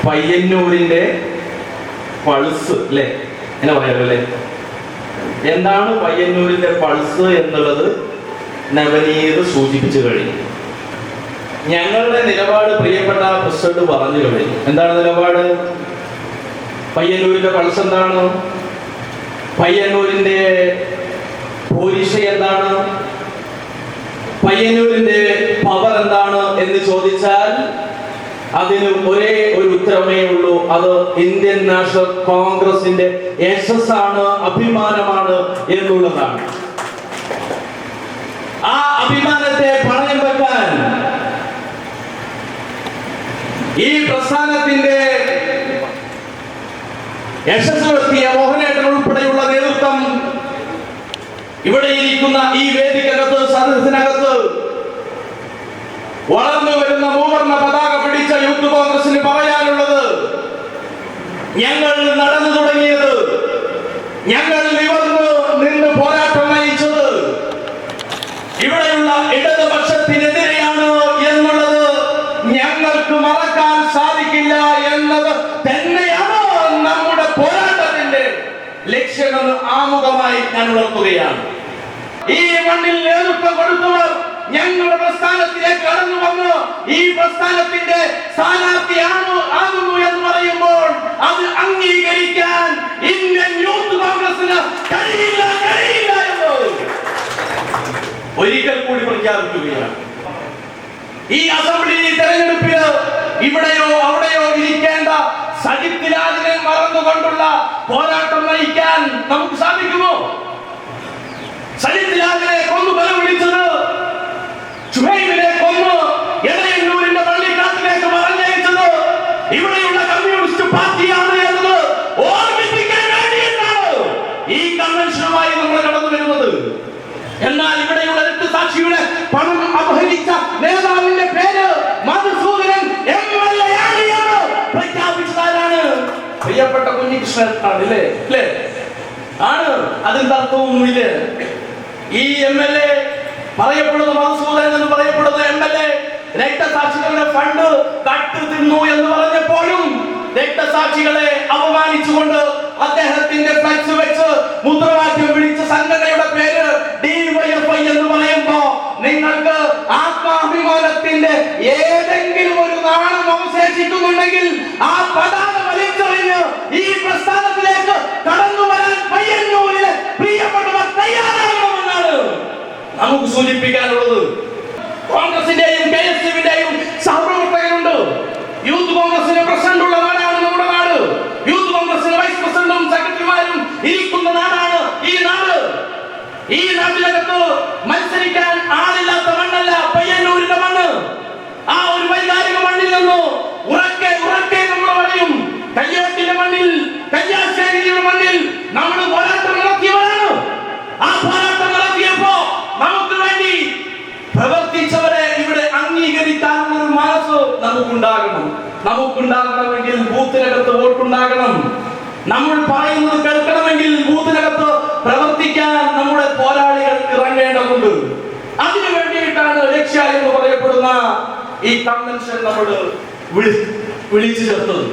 പയ്യന്നൂരിന്റെ pulse അല്ലേ, എങ്ങനെ പറയാലോ അല്ലേ? എന്താണ് പയ്യന്നൂരിന്റെ പൾസ് എന്നുള്ളത് നവനീത് സൂചിപ്പിച്ചു കഴിഞ്ഞു. ഞങ്ങളുടെ നിലപാട് പ്രിയപ്പെട്ട പ്രസിഡന്റ് പറഞ്ഞു കഴിഞ്ഞു. എന്താണ് നിലപാട്? പയ്യന്നൂരിന്റെ പൾസ് എന്താണ്? പയ്യന്നൂരിന്റെ പോലീസ് എന്താണ്? പയ്യന്നൂരിന്റെ പവർ എന്താണ് എന്ന് ചോദിച്ചാൽ അതിന് ഒരേ ഒരു ഉത്തരമേ ഉള്ളൂ. അത് ഇന്ത്യൻ നാഷണൽ കോൺഗ്രസിന്റെ യശസ്സാണ്, അഭിമാനമാണ് എന്നുള്ളതാണ്. ആ അഭിമാനത്തെ പണയം വെക്കാൻ ഈ പ്രസ്ഥാനത്തിന്റെ യശസ് വരുത്തിയ മോഹനേട്ടൻ ഉൾപ്പെടെയുള്ള നേതൃത്വം ഇവിടെ ഇരിക്കുന്ന ഈ വേദിക്കകത്ത്, സദസ്സിനകത്ത് വളർന്നു വരുന്ന മൂവർണ്ണ പതാക പിടിച്ച യൂത്ത് കോൺഗ്രസിന് പറയാനുള്ളത്, ഞങ്ങൾ നടന്നു തുടങ്ങിയത്, ഞങ്ങൾ നിവർന്ന് നിന്ന് പോരാട്ടം നയിച്ചത് ഇവിടെയുള്ള ഇടതുപക്ഷത്തിനെതിരെയാണ് എന്നുള്ളത് ഞങ്ങൾക്ക് മറക്കാൻ സാധിക്കില്ല എന്നത് തന്നെയാണ് നമ്മുടെ പോരാട്ടത്തിന്റെ ലക്ഷ്യമെന്ന് ആമുഖമായി ഞാൻ ഉണർത്തുകയാണ്. ഈ മണ്ണിൽ നേതൃത്വം കൊടുത്തവർ ഞങ്ങളുടെ പ്രസ്ഥാനത്തിലേക്ക് കടന്നു വന്ന് ഈ പ്രസ്ഥാനത്തിന്റെ സ്ഥാനാർത്ഥിയാകുന്നു എന്ന് പറയുമ്പോൾ അത് അംഗീകരിക്കാൻ ഇന്ത്യൻ യൂത്ത് കോൺഗ്രസിന് കഴിയില്ല എന്ന് ഒരിക്കൽ കൂടി പ്രഖ്യാപിക്കുകയാണ്. ഈ അസംബ്ലി തെരഞ്ഞെടുപ്പില് ഇവിടെയോ അവിടെയോ ഇരിക്കേണ്ട സജിത് ലാലിനെ മറന്നുകൊണ്ടുള്ള പോരാട്ടം നയിക്കാൻ നമുക്ക് സാധിക്കുമോ? സജിത് ലാലിനെ കൊന്നു ബലം വിളിച്ചത്, ഷുഹൈബിനെ കൊന്ന് എടയന്നൂരിന്റെ പള്ളിക്കാട്ടിലേക്ക് പറഞ്ഞയച്ചത് ഇവിടെയുള്ള കമ്മ്യൂണിസ്റ്റ് പാർട്ടിയാണ് എന്നത് ഓർമ്മിപ്പിക്കാൻ വേണ്ടിയിട്ടാണ് ഈ കൺവെൻഷനുമായി നമ്മൾ കടന്നു വരുന്നത്. എന്നാൽ ഇവിടെയുള്ള രക്തസാക്ഷിയുടെ പണം അപഹരിച്ച നേതാവിന്റെ പേര് മധുസൂദനൻ MLA ആണ് എന്ന് പ്രഖ്യാപിച്ചതാരാണ്? പ്രിയപ്പെട്ട കുഞ്ഞികൃഷ്ണൻ ആണ്. ആണ്, അതിൽ തർക്കമൊന്നുമില്ല. ഈ MLA പറയപ്പെടുന്നത് മധുസൂദനൻ എന്ന് പറയപ്പെടുന്നത് MLA രക്തസാക്ഷികളുടെ ഫണ്ട് കട്ട് തിന്നു എന്ന് പറഞ്ഞപ്പോഴും രക്തസാക്ഷികളെ അപമാനിച്ചുകൊണ്ട് അദ്ദേഹത്തിന്റെ ഫ്ലക്സ് വെച്ച് മുദ്രാവാക്യം വിളിച്ച സംഘടനയുടെ പേര് DYFI എന്ന് പറയുമ്പോ നിങ്ങൾക്ക് ആത്മാഭിമാനത്തിന്റെ ഏതെങ്കിലും ഒരു നാണം അവശേഷിക്കുന്നുണ്ടെങ്കിൽ ആ പതാക വലിച്ചെറിഞ്ഞ് ഈ പ്രസ്ഥാനത്തിലേക്ക് കടന്നു വരാൻ പയ്യന്നൂരിലെ പ്രിയപ്പെട്ടവർ തയ്യാറാകണമെന്നാണ് നമുക്ക് സൂചിപ്പിക്കാനുള്ളത്. കോൺഗ്രസിന്റെയും KSUവിന്റെയും സഹപ്രവർത്തകരുണ്ട്. യൂത്ത് കോൺഗ്രസിന്റെ പ്രസിഡന്റ് ഉള്ള നാടാണ് നമ്മുടെ നാട്. യൂത്ത് കോൺഗ്രസിന്റെ വൈസ് പ്രസിഡന്റും സെക്രട്ടറിമാരും ഇരിക്കുന്ന നാടാണ് ഈ നാട്. ഈ നാട്ടിനകത്ത് മത്സരിക്കാൻ ആളില്ലാത്ത മണ്ണല്ല പയ്യന്നൂരിന്റെ മണ്ണ്. ആ ഒരു വൈകാരിക മണ്ണിൽ നിന്ന് ഉറക്കെ നമ്മൾ പറയും, കയ്യോട്ടിന്റെ മണ്ണിൽ, കല്യാശ്ശേരിയുടെ മണ്ണിൽ നമ്മൾ പോരാട്ടം നടത്തിയവരാണ്. ആ പോരാട്ടം നടത്തിയപ്പോ നമുക്ക് വേണ്ടി പ്രവർത്തിച്ചവരെ ഇവിടെ അംഗീകരിക്കാനുള്ള ഒരു മനസ്സ് നമുക്കുണ്ടാകണമെങ്കിൽ ബൂത്തിനകത്ത് വോട്ടുണ്ടാകണം. നമ്മൾ പറയുന്നത് കേൾക്കണമെങ്കിൽ ബൂത്തിനകത്ത് പ്രവർത്തിക്കാൻ നമ്മുടെ പോരാളികൾ ഇറങ്ങേണ്ടതുണ്ട്. അതിനു വേണ്ടിയിട്ടാണ് ലക്ഷ്യ എന്ന് പറയപ്പെടുന്ന ഈ കൺവെൻഷൻ നമ്മൾ വിളിച്ചു ചേർത്തത്.